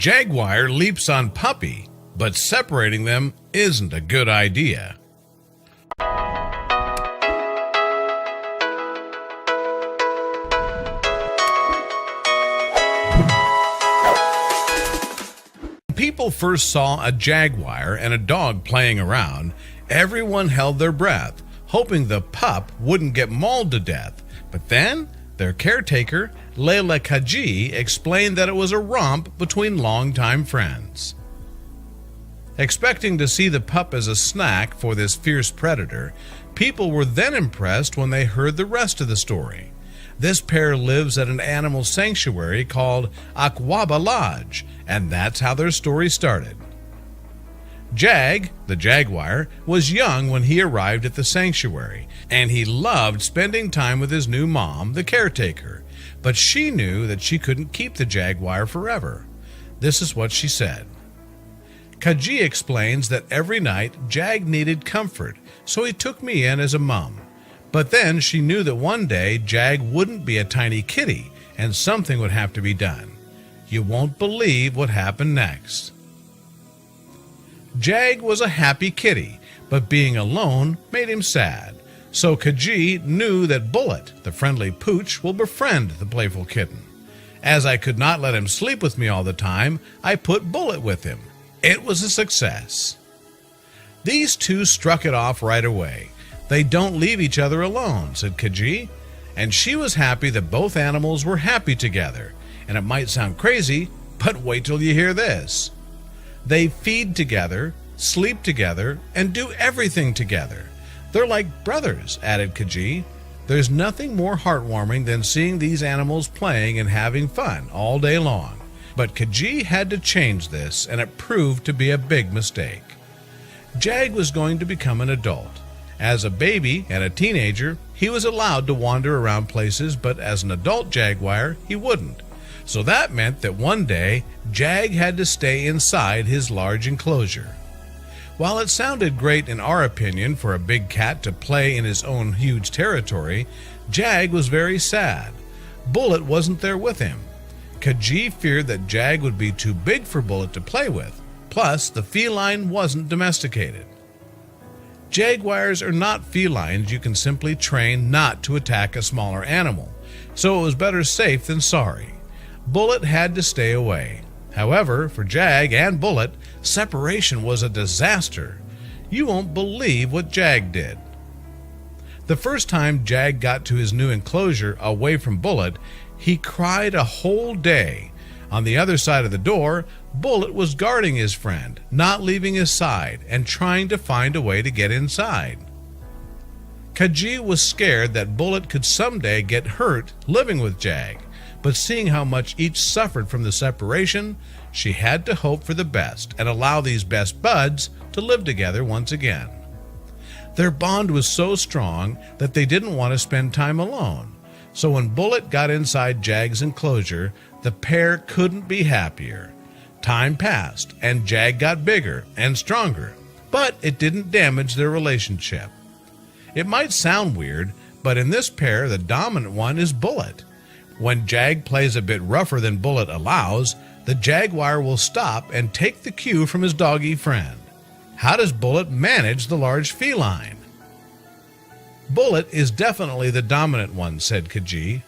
Jaguar leaps on puppy, but separating them isn't a good idea. When people first saw a jaguar and a dog playing around, everyone held their breath, hoping the pup wouldn't get mauled to death. But then their caretaker, Leila Kaji, explained that it was a romp between longtime friends. Expecting to see the pup as a snack for this fierce predator, people were then impressed when they heard the rest of the story. This pair lives at an animal sanctuary called Aqaba Lodge, and that's how their story started. Jag, the jaguar, was young when he arrived at the sanctuary, and he loved spending time with his new mom, the caretaker. But she knew that she couldn't keep the jaguar forever. This is what she said. Kaji explains that every night Jag needed comfort, so he took me in as a mom. But then she knew that one day Jag wouldn't be a tiny kitty, and something would have to be done. You won't believe what happened next. Jag was a happy kitty, but being alone made him sad. So Kaji knew that Bullet, the friendly pooch, will befriend the playful kitten. As I could not let him sleep with me all the time, I put Bullet with him. It was a success. These two struck it off right away. They don't leave each other alone, said Kaji, and she was happy that both animals were happy together. And it might sound crazy, but wait till you hear this. They feed together, sleep together, and do everything together. They're like brothers, added Kaji. There's nothing more heartwarming than seeing these animals playing and having fun all day long. But Kaji had to change this, and it proved to be a big mistake. Jag was going to become an adult. As a baby and a teenager, he was allowed to wander around places, but as an adult jaguar, he wouldn't. So that meant that one day, Jag had to stay inside his large enclosure. While it sounded great in our opinion for a big cat to play in his own huge territory, Jag was very sad. Bullet wasn't there with him. Kaji feared that Jag would be too big for Bullet to play with, plus the feline wasn't domesticated. Jaguars are not felines you can simply train not to attack a smaller animal, so it was better safe than sorry. Bullet had to stay away. However, for Jag and Bullet, separation was a disaster. You won't believe what Jag did. The first time Jag got to his new enclosure away from Bullet, he cried a whole day. On the other side of the door, Bullet was guarding his friend, not leaving his side, and trying to find a way to get inside. Kaji was scared that Bullet could someday get hurt living with Jag, but seeing how much each suffered from the separation, she had to hope for the best and allow these best buds to live together once again. Their bond was so strong that they didn't want to spend time alone. So when Bullet got inside Jag's enclosure, the pair couldn't be happier. Time passed, and Jag got bigger and stronger, but it didn't damage their relationship. It might sound weird, but in this pair, the dominant one is Bullet. When Jag plays a bit rougher than Bullet allows, the jaguar will stop and take the cue from his doggy friend. How does Bullet manage the large feline? Bullet is definitely the dominant one, said Kaji,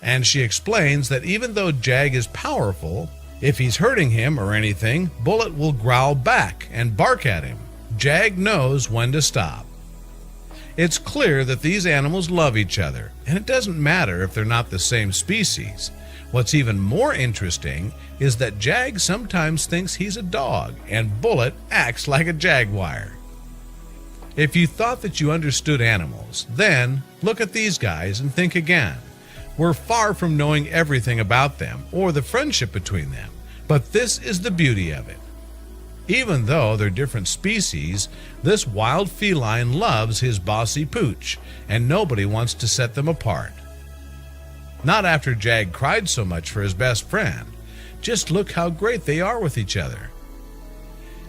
and she explains that even though Jag is powerful, if he's hurting him or anything, Bullet will growl back and bark at him. Jag knows when to stop. It's clear that these animals love each other, and it doesn't matter if they're not the same species. What's even more interesting is that Jag sometimes thinks he's a dog, and Bullet acts like a jaguar. If you thought that you understood animals, then look at these guys and think again. We're far from knowing everything about them or the friendship between them, but this is the beauty of it. Even though they're different species, this wild feline loves his bossy pooch, and nobody wants to set them apart. Not after Jag cried so much for his best friend. Just look how great they are with each other.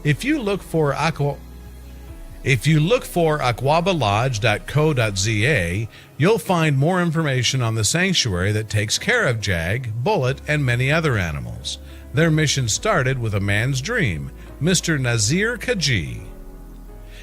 If you look for aquabalodge.co.za, you'll find more information on the sanctuary that takes care of Jag, Bullet, and many other animals. Their mission started with a man's dream, Mr. Nazir Kaji.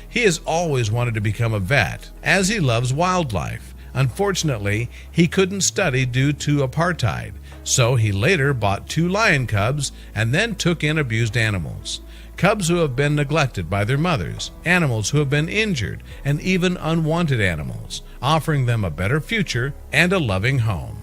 He has always wanted to become a vet, as he loves wildlife. Unfortunately, he couldn't study due to apartheid, so he later bought 2 lion cubs and then took in abused animals. Cubs who have been neglected by their mothers, animals who have been injured, and even unwanted animals, offering them a better future and a loving home.